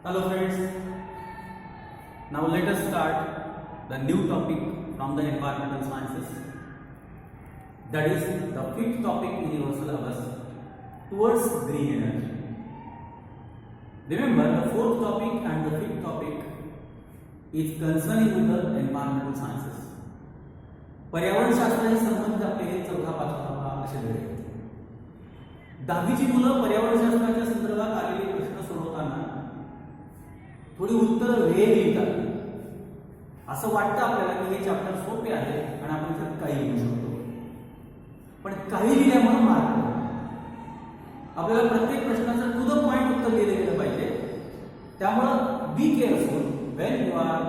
Hello friends, now let us start the new topic from the environmental sciences. That is the fifth topic in your syllabus, towards green energy. Remember, the fourth topic and the fifth topic is concerning with the environmental sciences. पर्यावरण शास्त्राशी संबंधित आपले चौथा पाचवा असे धडे. दहावीची मुलं पर्यावरण शास्त्राच्या संदर्भात आलेले प्रश्न सोडवताना थोडी उत्तर वेळ लिहितात. असं वाटतं आपल्याला की हे चॅप्टर सोपे आहे आणि आपण त्यात काही लिहू शकतो, पण काही लिहिल्यामुळे मार्क आपल्याला प्रत्येक प्रश्नाचं टू द पॉइंट उत्तर दिलं गेलं पाहिजे. त्यामुळे be careful when you are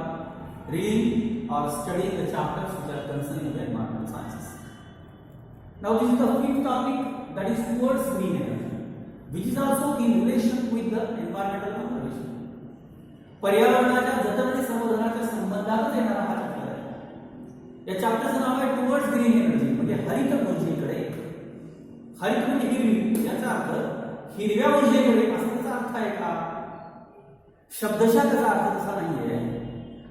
reading or studying the chapters which are concerning the environmental sciences. Now this is the fifth topic, that is towards green energy, which is also in relation with the environmental conservation. पर्यावरणाच्या जतन संवर्धनाच्या संबंधात येणारा हा chapter आहे. या चॅप्टरचं नाव आहे towards green energy, म्हणजे हरित ऊर्जेकडे. हरित म्हणजे हिरवी, याचा अर्थ हिरव्या ऊर्जेकडे असा त्याचा अर्थ आहे का? शब्दशः त्याचा अर्थ तसा नाहीये.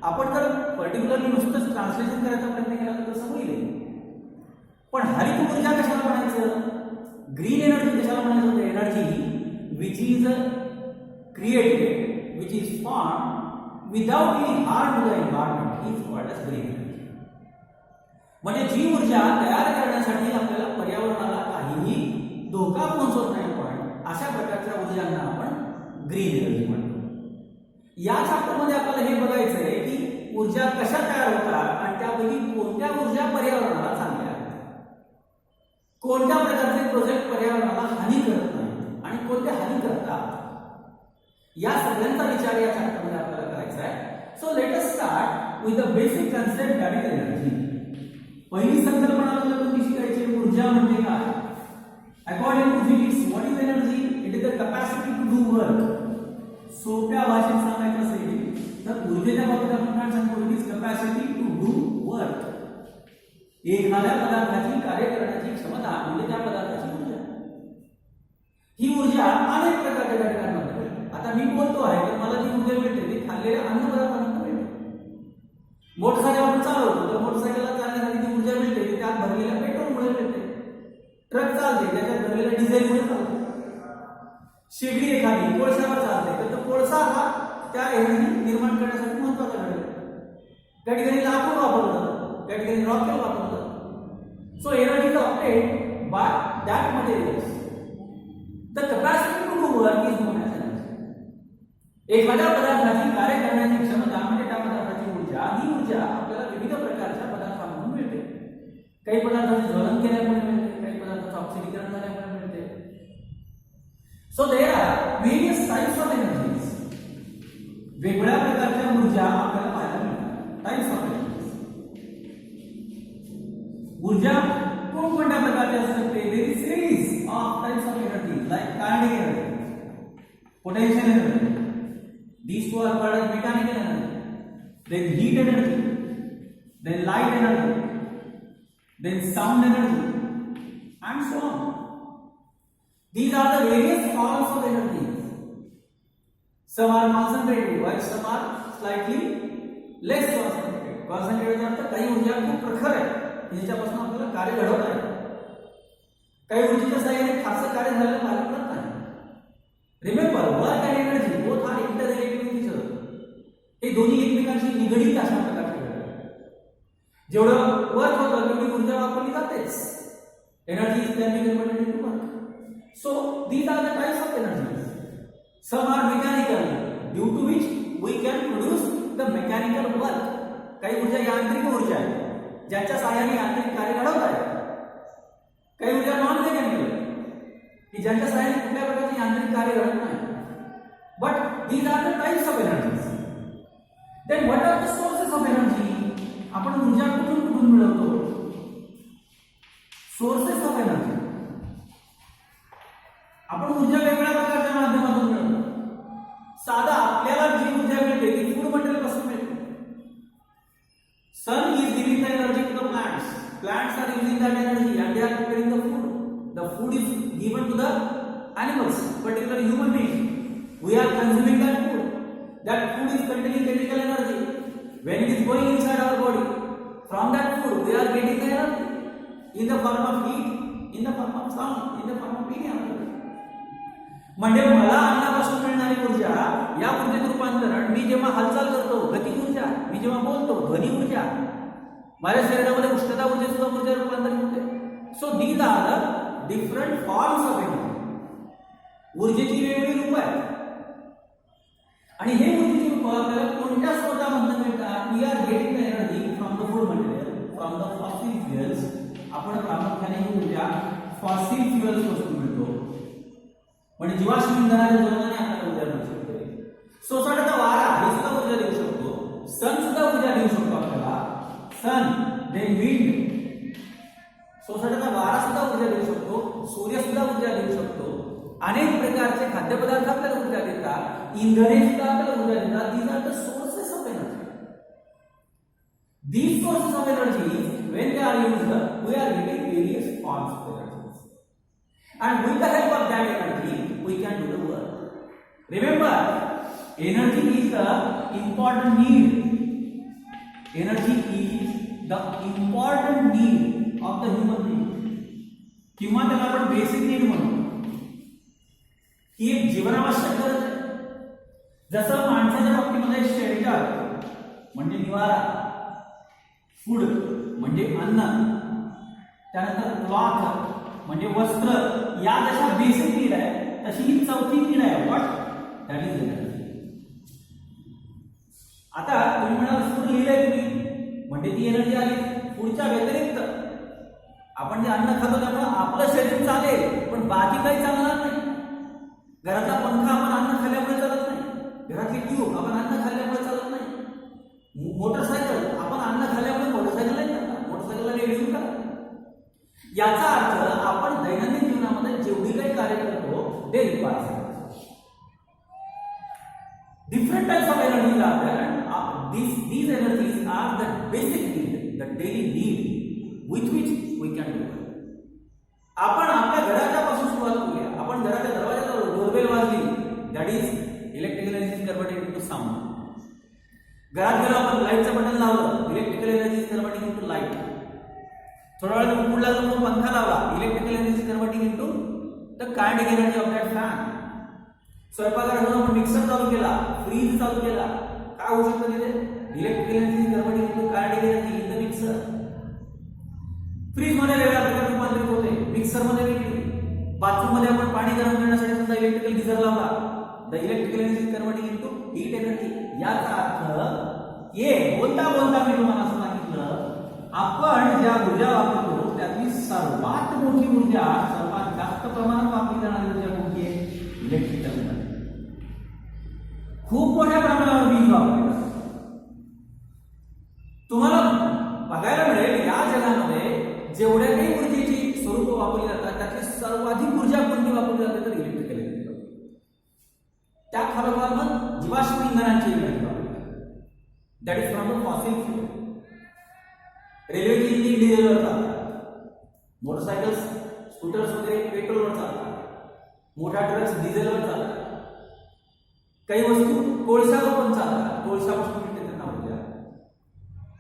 आपण जर पर्टिक्युलरली नुसतंच ट्रान्सलेशन करायचा प्रयत्न केला तर तसं होईल. पण हरित ऊर्जा कशाला म्हणायचं, ग्रीन एनर्जी कशाला म्हणायचं? Energy which is created, which is form without any harm to the environment is called as green energy. म्हणजे जी ऊर्जा तयार करण्यासाठी आपल्याला पर्यावरणाला काहीही धोका पोहोचवत नाही पण अशा प्रकारच्या ऊर्जांना आपण ग्रीन एनर्जी म्हणतो. या चॅप्टरमध्ये आपल्याला हे बघायचं आहे की ऊर्जा कशा तयार होतात आणि त्यापैकी कोणत्या ऊर्जा पर्यावरणाला चांगल्या आहेत, कोणत्या प्रकारचे प्रोजेक्ट पर्यावरणाला हानी करत नाही आणि कोणत्या हानी करतात. या सगळ्यांचा विचार या चॅप्टरमध्ये आपल्याला करायचा आहे. So let us start with the basic concept that is energy. पहिली संकल्पना आपल्याला कोणती शिकायची? ऊर्जा म्हणजे काय? According to physics what is energy? It is the capacity to do work. सोप्या भाषेत सांगायचं असेल तर ऊर्जेच्या बाबतीत आपण काय सांगतो? It is capacity to do work. एखाद्या पदार्थाची कार्य करण्याची क्षमता म्हणजे त्या पदार्थाची ऊर्जा. ही ऊर्जा अनेक प्रकारच्या घटकांमध्ये मिळते. आता मी बोलतो आहे तर मला जी ऊर्जा मिळते ती खाल्लेल्या अन्न पदार्थांना मिळते. मोटरसायकल आपण चालवतो तर मोटरसायकलला चालण्यासाठी जी ऊर्जा मिळते ती त्यात भरलेल्या पेट्रोलमुळे मिळते. ट्रक चालते त्याच्यात भरलेल्या डिझेलमुळे चालते. शेगडी एखादी कोळशावर चालते तर तो कोळसा हा त्या एनर्जी निर्माण करण्यासाठी महत्वाचा घटक आहे. त्या ठिकाणी लाकूड वापरलं, त्या ठिकाणी रॉकेल वापरलं. So energy is obtained by that materials. The capacity to do work is known as energy. एखाद्या पदार्थाची कार्य करण्याची क्षमता म्हणजे त्या पदार्थाची ऊर्जा. ही ऊर्जा आपल्याला विविध प्रकारच्या पदार्थांमधून मिळते. काही पदार्थांचे ज्वलन केल्यामुळे मिळते, काही पदार्थांचं ऑक्सिडीकरण झाल्यामुळे मिळते. So there are various types of energies. वेगवेगळ्या प्रकारच्या ऊर्जा आपल्याला पाहायला मिळतात. Types of energies. ऊर्जा कोणकोणत्या प्रकारची असू शकते? There is series of types of energy like kinetic energy, potential energy. These two are called as mechanical energy. Then heat energy, then light energy, then sound energy, and so on. These are the various forms of energy. Some are concentrated while some are slightly less concentrated. Concentrated अर्थ काही ऊर्जा खूप प्रखर आहे ज्याच्यापासून आपल्याला कार्य घडवता येतं. काही ऊर्जेच्या साहाय्याने फारसं कार्य झालेलं पाहायला मिळत नाही. Remember, work and energy both are interrelated with each other. हे दोन्ही एकमेकांशी निगडीत अशा प्रकारचे घटक. जेवढं वर्क होतं तेवढी ऊर्जा वापरली जातेच. Energy is then converted into work. So these are the types of energies. Some are mechanical, due to which we can produce the mechanical work. काही ऊर्जा यांत्रिक ऊर्जा आहे ज्याच्या सहाय्याने यांत्रिक कार्य घडवता येते. काही ऊर्जा नॉन मेकॅनिकल की ज्याच्या सहाय्याने कुठल्या प्रकारचे यांत्रिक कार्य घडत नाही. But these are the types of energies. Then what are the sources of energy? आपण ऊर्जा कुठून मिळवतो? Sources of energy. आपण ऊर्जा वेगवेगळ्या प्रकारच्या माध्यमातून मिळवतो. साधा आपल्याला जी ऊर्जा मिळते ती फूड मटेरियल पासून मिळते. Sun is giving the energy to the plants. Plants are using that energy and they are preparing the food. The food is given to the animals, particularly human beings. We are consuming that food. that food is containing chemical energy. When it is going inside our body, from that food we are getting the energy in the form of heat, in the form of sound, in the form of any other. म्हणजे मला अन्नापासून मिळणारी ऊर्जा, या ऊर्जेत रूपांतरण मी जेव्हा हालचाल करतो, गतिज ऊर्जा, मी जेव्हा बोलतो, ध्वनी ऊर्जा, माझ्या शरीरामध्ये उष्णता ऊर्जा सुद्धा ऊर्जा रूपांतरित होते. So these are the different forms of energy. ऊर्जेची वेगवेगळी रूप आहेत आणि हे ऊर्जेची रूप आपल्याला कोणत्या स्रोतामधून मिळतात? We are getting the energy from the food material, from the fossil fuels. आपण प्रामुख्याने ही ऊर्जा फॉसिल फ्युएल्स पासून मिळतो. म्हणजे जीवाश्म इंधनाच्या ज्वलनाने आपल्याला ऊर्जा मिळू शकते. सोसाट्याचा वारा हे सुद्धा ऊर्जा देऊ शकतो. सन सुद्धा ऊर्जा देऊ शकतो आपल्याला. सन, देन विंड. सोसाट्याचा वारा सुद्धा ऊर्जा देऊ शकतो. सूर्य सुद्धा ऊर्जा देऊ शकतो. अनेक प्रकारचे खाद्यपदार्थ आपल्याला ऊर्जा देतात. इंधने सुद्धा आपल्याला ऊर्जा देतात. These are the sources of energy. These sources of energy, when they are used, we are getting various forms of energy. And with the help of that energy, we can do the work. Remember, energy is the important need. Energy is the important need of the human being. किंवा त्याला आपण basic need म्हणतो. ही एक जीवनावश्यक गरज आहे. जसं माणसाच्या बाबतीमध्ये शेल्टर म्हणजे निवारा, फूड म्हणजे अन्न, त्यानंतर क्लॉथ म्हणजे वस्त्र, या जशा बेसिक नीड आहे तशी ही चौथी नीड आहे. व्हॉट? That is energy. आता तुम्ही म्हणाल फूड लिहिलंय तुम्ही म्हणजे ती एनर्जी आली. फूडच्या व्यतिरिक्त आपण जे अन्न खातो त्यामुळे आपलं शरीर चालेल पण बाकी काही चालणार नाही. घरातला पंखा आपण अन्न खाल्ल्यामुळे चालत नाही. घरातली ट्यूब आपण अन्न खाल्ल्यामुळे चालत नाही. मोटरसायकल आपण अन्न खाल्ल्यामुळे मोटरसायकल नाही चालणार. मोटरसायकलला रेडिओ करा. याचा अर्थ आपण दैनंदिन जीवनामध्ये जेवढी काही कार्य करतो ते requires. Different types of energies are there and these energies are the basic need, the daily need with which we can do it. आपण आपल्या घराच्या पासून सुरुवात करूया. आपण घराच्या दरवाजाला डोरबेल वाजली, that is electrical energy converted into sound. घरात गेलो आपण लाईटचं बटन लावलं, electrical energy converting into light. थोडा वेळ उघड लागला म्हणून पंखा लावला, electrical energy converting into the kinetic energy of that fan. स्वयंपाकघरात आपण मिक्सर चालू केला, फ्रीज चालू केला, काय होऊ शकतं तिथे? Electrical energy converting into kinetic energy in the mixer. Fridge मध्ये वेगळ्या प्रकारे रूपांतरित होते, मिक्सर मध्ये वेगळी. बाथरूम मध्ये आपण पाणी गरम करण्यासाठी सुद्धा इलेक्ट्रिकल गिझर लावला, the electrical energy converting into heat energy. याचा अर्थ हे बोलता बोलता मी तुम्हाला असं सांगितलं, आपण ज्या ऊर्जा वापरतो त्यातली सर्वात मोठी ऊर्जा, सर्वात जास्त प्रमाणात वापरली जाणारी ऊर्जा कोणती आहे? Electrical energy. खूप मोठ्या प्रमाणावर वीज वापरली जाते. तुम्हाला बघायला मिळेल या जगामध्ये जेवढ्या काही ऊर्जेची स्वरूप वापरली जातात त्यातली सर्वाधिक ऊर्जा कोणती वापरली जाते तर इलेक्ट्रिकल एनर्जी. त्या खालोखाल मग जीवाश्म इंधनांची एनर्जी वापरली जाते, that is from the fossil fuel. रेल्वेची इंजिन डिझेलवर चालतात, मोटरसायकल्स स्कूटर्स वगैरे पेट्रोलवर चालतात, मोठ्या ट्रक्स डिझेलवर चालतात, काही वस्तू कोळशावर पण चालतात, कोळशापासून मिळते त्यांना ऊर्जा.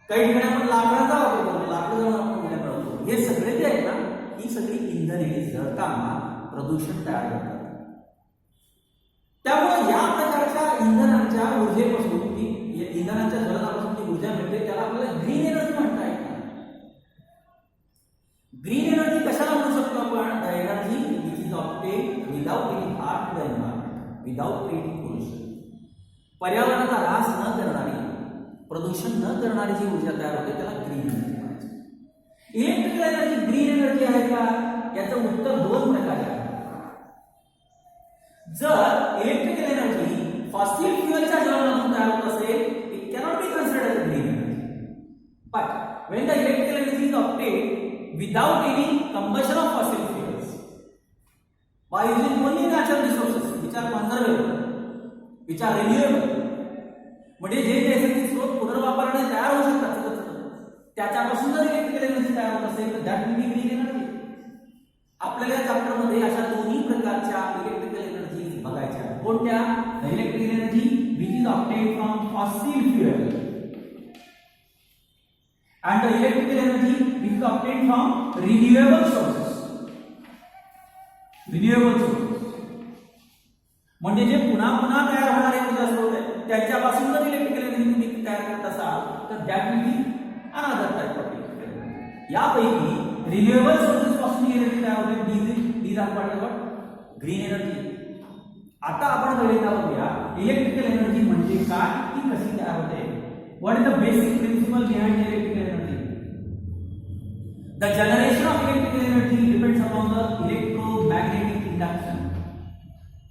काही ठिकाणी आपण लाकडाचा वापर करतो, लाकडं जळून आपण ऊर्जा मिळवतो. हे सगळे जे आहेत ना, ही सगळी इंधने जळताना प्रदूषण तयार करतात. त्यामुळे या प्रकारच्या इंधनांच्या ऊर्जेपासून, इंधनांच्या ज्वलनापासून जी ऊर्जा मिळते त्याला आपल्याला ग्रीन एनर्जी म्हणता येईल. ग्रीन एनर्जी कशाला म्हणू शकतो आपण? The energy which is obtained without any harm to the environment, without creating pollution. पर्यावरणाचा ऱ्हास न करणारी, प्रदूषण न करणारी जी ऊर्जा तयार होते त्याला ग्रीन एनर्जी म्हणायची. इलेक्ट्रिकल एनर्जी ग्रीन एनर्जी आहे का? याचं उत्तर दोन प्रकारे आहे. जर इलेक्ट्रिकल एनर्जी फॉसिल फ्युएलच्या ज्वलनातून तयार होत असेल, it cannot be considered as green energy. But when the electrical energy is obtained without any combustion of fossil fuels by using only natural resources which are conservable, which are renewable, म्हणजे जे नैसर्गिक स्रोत पुनर्वापराने तयार होऊ शकतात त्याच्यापासून जर electrical energy तयार होत असेल तर that will be green energy. आपल्याला या चॅप्टरमध्ये अशा दोन्ही प्रकारच्या इलेक्ट्रिकल एनर्जी बघायच्या. कोणत्या? Electrical energy which is obtained from fossil fuel, and the electrical energy is obtained from renewable sources. Renewable sources म्हणजे जे पुन्हा पुन्हा तयार होणारे ऊर्जा स्रोत आहेत त्याच्यापासून जर इलेक्ट्रिकल एनर्जी तुम्ही तयार करत असाल तर that will be another type of electrical energy. यापैकी रिन्युएबल सोर्सेस पासून एनर्जी तयार होते, these are called what, green energy. आता आपण गणिता बघूया इलेक्ट्रिकल एनर्जी म्हणजे काय, ती कशी तयार होते. What is the basic principle behind electrical energy. The generation of electrical energy depends upon the electromagnetic induction.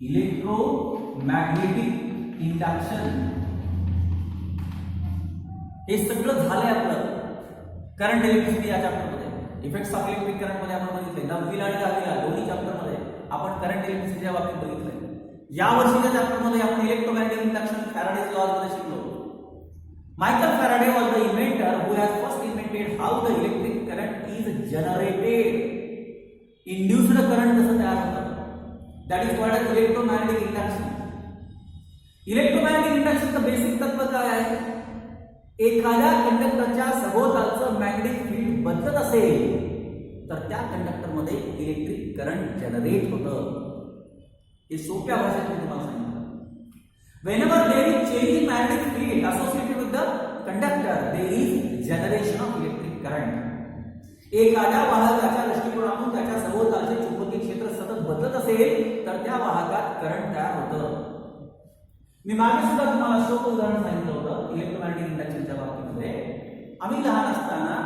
Electromagnetic induction हे सगळं झालंय आपलं करंट इलेक्ट्रिसिटी या चॅप्टर मध्ये. इफेक्ट्स ऑफ इलेक्ट्रिक करंट मध्ये आपण बघितले, 9वी आणि 10वी दोन्ही चॅप्टर मध्ये आपण करंट इलेक्ट्रिसिटीच्या बाबतीत बघितलंय. या वर्षीच्या चॅप्टर मध्ये आपण इलेक्ट्रोमॅग्नेटिक इंडक्शन फॅराडेज लॉ मध्ये शिकलो. Michael Faraday was the inventor who has first invented how the electric current is generated. Induced current कसं तयार होतं, that is called as electromagnetic induction. Electromagnetic इंडक्शनचं बेसिक तत्व काय आहे. एखाद्या कंडक्टरच्या सभोवतालचं मॅग्नेटिक फील्ड बदलत असेल तर त्या कंडक्टरमध्ये इलेक्ट्रिक करंट जनरेट होतं. हे सोप्या भाषेत मी तुम्हाला सांगितलं. whenever there is change in magnetic field associated with the conductor there is generation of electric current. एखाद्या वाहकाच्या दृष्टिकोनातून त्याच्या सभोवतालचे चुंबकीय क्षेत्र सतत बदलत असेल तर त्या वाहकात करंट तयार होतं. मी मागे सुद्धा तुम्हाला सोपं उदाहरण सांगितलं होतं इलेक्ट्रोमॅग्नेटिक इंडक्शनच्या बाबतीमध्ये. आम्ही लहान असताना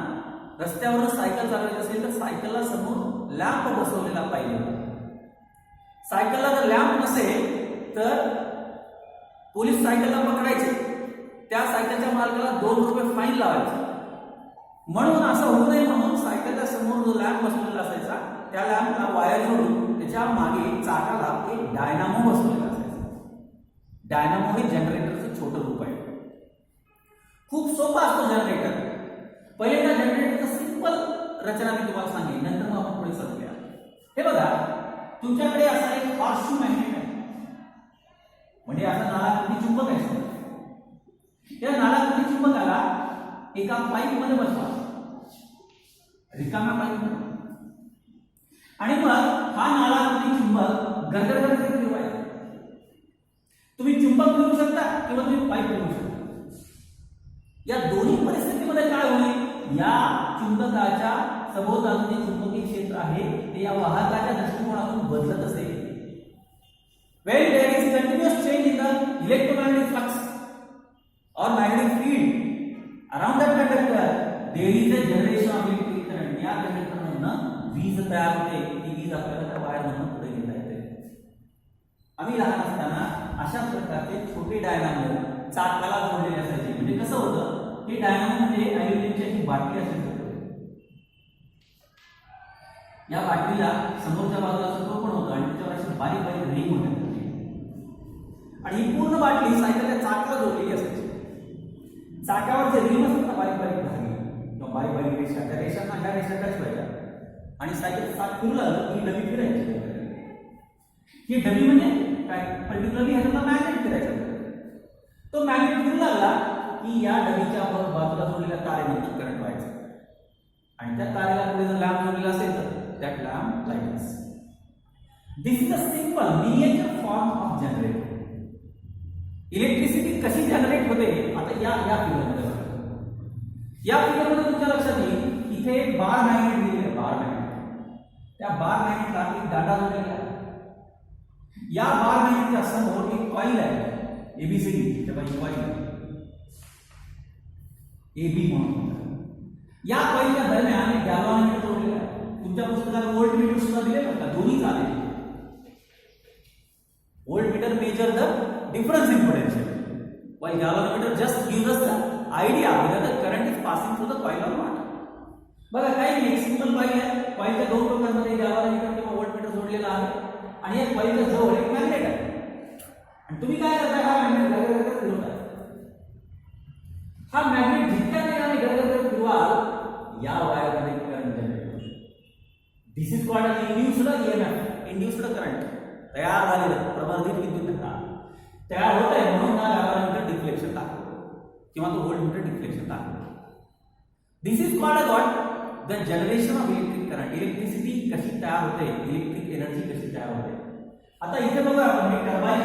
रस्त्यावर सायकल चालवायची असेल तर सायकलला समोर लॅम्प बसवलेला पाहिजे. सायकलला जर लॅम्प नसेल तर पोलीस सायकलला पकडायचे, त्या सायकलच्या मालकाला 2 रुपये फाईन लावायचे. म्हणून असं होऊ नये म्हणून सायकलच्या समोर जो लॅम्प बसवलेला असायचा त्या लॅम्पला वायर जोडून त्याच्या मागे चाकाला एक डायनामो बसवलेला असायचा. डायनामो हे जनरेटरचं छोटं रूप आहे. खूप सोपा असतो जनरेटर. पहिले त्या जनरेटरचं सिंपल रचना मी तुम्हाला सांगेन, नंतर मग आपण पुढे सरूया. हे बघा, तुमच्याकडे असा एक हॉर्सशू मॅग्नेट आहे, म्हणजे असा नालाकृती चुंबक आहे. या नालाकृती चुंबकाला एका पाईप मध्ये बसवा, रिकाम्या पाईप मध्ये, आणि मग हा नालाकृती चुंबक गरगरगर फिरवायचा. तुम्ही चुंबक फिरवू शकता किंवा तुम्ही पाईप फिरवू शकता. या दोन्ही परिस्थितीमध्ये काय होईल, या चुंबकाच्या सभोवतालचे जे चुंबकीय क्षेत्र आहे ते या वाहकाच्या दृष्टिकोनातून बदलत असेल. when there is continuous change in the electromagnetic flux or magnetic field around that conductor there is a generation of electric current. या कंडक्टरमधून वीज तयार होते. ती वीज आपल्याला त्या वायरमधून पुढे घेता येते. आम्ही लहान असताना अशा प्रकारचे छोटे डायनामो चाकाला जोडलेले असायचे. म्हणजे कसं होतं, हे डायनामो म्हणजे ॲल्युमिनियमची बाटली असायची. या बाटलीला समोरच्या बाजूला असं टोपण होतं आणि त्याच्यावर अशी बारीक बारीक रिंग होती आणि ही पूर्ण बाटली सायकलच्या चाकाला जोडलेली असायची. चाकावर जे रिंग असतात बारीक बारीक धागे किंवा बारीक बारीक रेषा, त्या रेषांना ह्या रेषा टच व्हायच्या आणि सायकल चाक फिरू लागलं ही डबी फिरायची. ही डबी म्हणजे काय, पर्टिक्युलरली ह्याच्यातला मॅग्नेट फिरायचा. तो मॅग्नेट फिरू लागला की या डबीच्या बाजूला जोडलेल्या तारेने करंट व्हायचा आणि त्या तारेला पुढे जर लॅम्प जोडलेला असेल तर that lamp lights. This is a simple miniature form of generator. Electricity कशी जनरेट होते आता या फिगरमध्ये बघा. या फिगरमध्ये तुमच्या लक्षात येईल इथे एक बार मॅग्नेट दिलेला आहे. बार मॅग्नेट, त्या बार मॅग्नेटला एक दांडा जोडलेला आहे. या बार मॅग्नेटच्या समोर एक कॉईल आहे, एबीसीडी. तेव्हा ही कॉईल एबी म्हणून. या कॉईलच्या दरम्यान एक गॅल्व्हॅनोमीटर जोडलेला आहे. तुमच्या पुस्तकात व्होल्ट मीटर सुद्धा दिले का, दोन्ही चालेल. Volt meter measure the difference in potential while galvanometer just gives us the idea whether the current is passing through the coil or not. बघा काही नाही, सिंपल कॉईल आहे. कॉईलच्या दोन टोकांमध्ये गॅल्व्हॅनोमीटर किंवा व्होल्ट मीटर जोडलेला आहे आणि या कॉईलच्या जवळ एक मॅग्नेट आहे आणि तुम्ही काय करताय, हा मॅग्नेट गरगरगर फिरवताय. हा मॅग्नेट जितक्या वेगाने गरगरगर फिरवाल या वायरमध्ये करंट जनरेट होईल. This is called as induced EMF, induced current. तयार झालेलं प्रवर्धित विद्युतप्रवाह तयार होत आहे म्हणून हा गॅल्व्हॅनोमीटर किंवा तो व्होल्टमीटर डिफ्लेक्शन दाखवतो. This is called what the generation of electric current. Electricity कशी तयार होते, इलेक्ट्रिक एनर्जी कशी तयार होते. आता इथे बघा आपण हे turbine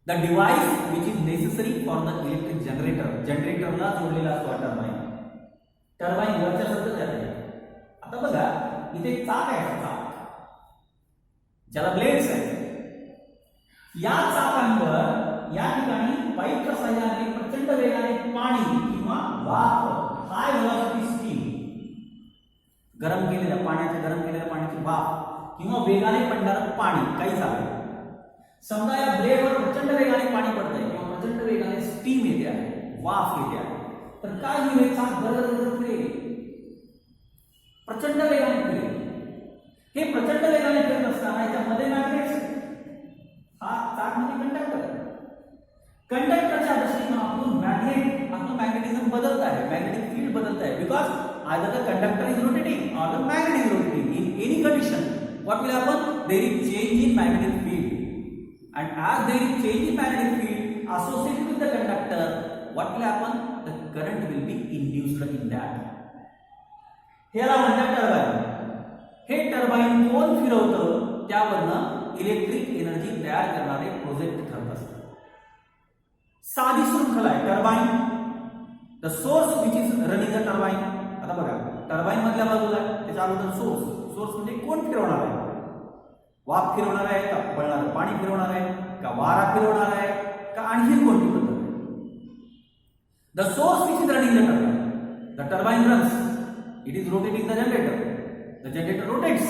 the device which is necessary for the electric जनरेटरला जोडलेला असतो टर्बाइन वरच्या शब्दात आहे. आता बघा इथे एक चाक आहे, चाक ज्याला ब्लेड्स आहेत. या चाकांवर या ठिकाणी पाईपच्या साहाय्याने प्रचंड वेगाने पाणी किंवा वाफ, हाय व्हेलॉसिटी स्टीम, गरम केलेल्या पाण्याची वाफ किंवा वेगाने पडणारं पाणी काही झालं. समजा या ब्लेडवर प्रचंड वेगाने पाणी पडतंय किंवा प्रचंड वेगाने स्टीम येते आहे, वाफ येते आहे, तर काय होईल, चाक बरोबर फिरेल, प्रचंड वेगाने फिरेल. हे प्रचंड वेगाने फिरत असताना याच्यामध्ये मॅग्नेट्स, हा चाक म्हणजे कंडक्टरच्या दृष्टीने आपलं मॅग्नेटिझम बदलत आहे, मॅग्नेटिक फील्ड बदलत आहे. Because either the conductor is rotating or the magnet is rotating. In any condition, what will happen? There is change in magnetic field, and as there is change in magnetic field associated with the conductor, what will happen? The current will be induced in that. ह्याला म्हणतात turbine. हे turbine कोण फिरवतं त्यावरनं electric energy तयार करणारे project ठरत असतात. साधी शृंखला आहे turbine. The source which is running the turbine. आता बघा टर्बाइन मधल्या बाजूला त्याच्या अगोदर सोर्स म्हणजे कोण फिरवणार आहे, वाफ फिरवणार आहे का पळणारं पाणी फिरवणार आहे का वारा फिरवणार आहे का आणखी कोणती पद्धत. The source which is running the turbine runs, it is rotating the generator rotates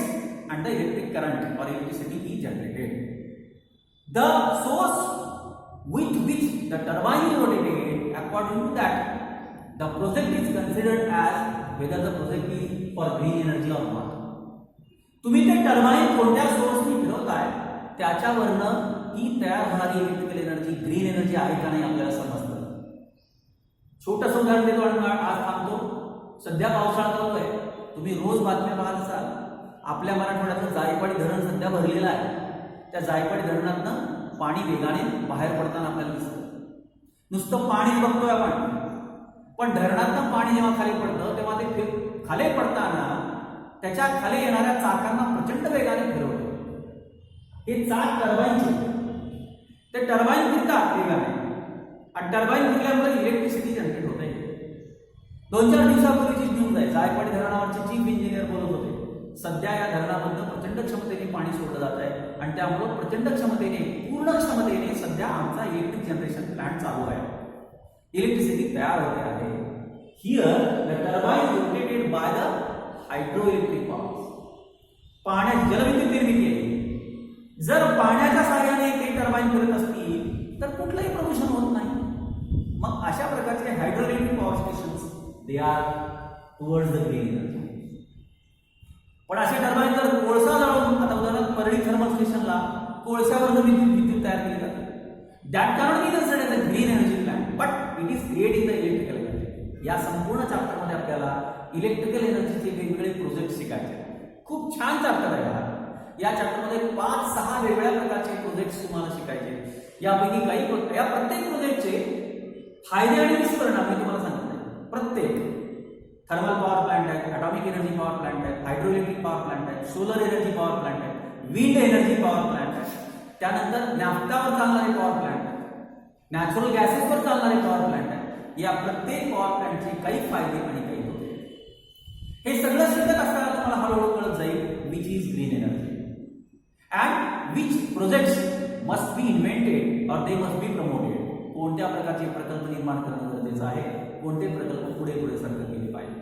and the electric current or electricity is generated. The source with which the turbine is rotated, according to that, the project is considered as whether the project is for green energy or not. तुम्ही ते turbine कोणत्या सोर्सनी फिरवताय त्याच्यावरनं ती तयार होणारी electrical energy green energy आहे का नाही आपल्याला समजतं. छोटंसं उदाहरण देतो आणि आज थांबतो. सध्या पावसाळा चालू आहे, तुम्ही रोज बातम्या पाहत असाल. आपल्या मराठवाड्यातलं जायकवाडी धरण सध्या भरलेलं आहे. त्या जायकवाडी धरणातनं पाणी वेगाने बाहेर पडताना आपल्याला दिसतं. नुसतं पाणी बघतोय आपण, पण धरणातनं पाणी जेव्हा खाली पडतं तेव्हा ते खाली पडताना त्याच्या खाली येणाऱ्या चाकांना प्रचंड वेगाने फिरवतं. हे चाक टर्बाइनचे, ते टर्बाइन फिरतात वेगाने आणि टर्बाइन फिरल्यामुळे इलेक्ट्रिसिटी जनरेट होते. 2-4 दिवसापूर्वीची न्यूज आहे, जायकवाडी धरणावरचे चीफ इंजिनियर बोलत होते. सध्या या धरणामधून प्रचंड क्षमतेने पाणी सोडलं जात आहे आणि त्यामुळे प्रचंड क्षमतेने पूर्ण क्षमतेने सध्या आमचा इलेक्ट्रिक जनरेशन प्लांट चालू आहे, इलेक्ट्रिसिटी तयार होते आहे. Here the turbine rotated by the hydro electric power. पाण्यात जलविद्युत निर्मिती आहे. जर पाण्याच्या साहाय्याने ते टर्बाइन फिरत असतील तर कुठलंही प्रदूषण होत नाही. मग अशा प्रकारचे hydro electric power stations they are towards the green energy. पण असे टर्बाइन जर कोळसा जाळून, आता उदाहरणार्थ परळी थर्मल स्टेशनला कोळशावरनं विद्युत तयार केली जाते, that cannot be considered as a green energy plant, but it is creating the electrical energy. या संपूर्ण चॅप्टरमध्ये आपल्याला इलेक्ट्रिकल एनर्जीचे वेगवेगळे प्रोजेक्ट शिकायचे. खूप छान चॅप्टर आहे हा. या चॅप्टरमध्ये 5-6 वेगवेगळ्या प्रकारचे प्रोजेक्ट तुम्हाला शिकायचे. यापैकी काही या प्रत्येक प्रोजेक्टचे फायदे आणि दुष्परिणाम मी तुम्हाला सांगितले. प्रत्येक थर्मल पॉवर प्लांट आहे, ॲटॉमिक एनर्जी पॉवर प्लांट आहे, हायड्रो इलेक्ट्रिक पॉवर प्लांट आहे, सोलर एनर्जी पॉवर प्लांट आहे, विंड एनर्जी पॉवर प्लांट आहे, त्यानंतर नाफ्तावर चालणारे पॉवर प्लांट आहे, नॅचरल गॅसेसवर चालणारे पॉवर प्लांट आहे. या प्रत्येक पॉवर प्लांटचे काही फायदे आणि काही तोटे. हे सगळं शिकत असताना तुम्हाला हळूहळू कळत जाईल which is green energy and which projects must be invented और दे मस्ट बी प्रमोटेड. कोणत्या प्रकारचे प्रकल्प निर्माण करणं गरजेचं आहे, कोणते प्रकल्प पुढे सारखं केले पाहिजे.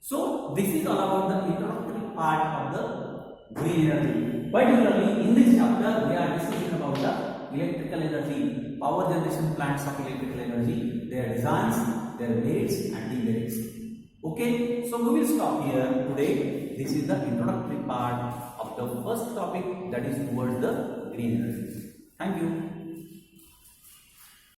So this is all about the introductory part of the green energy. Particularly in this chapter, we are discussing about the electrical energy, power generation plants of electrical energy, their designs, their merits and demerits. Okay, so we will stop here today. This is the introductory part of the first topic, that is towards the green energy. Thank you.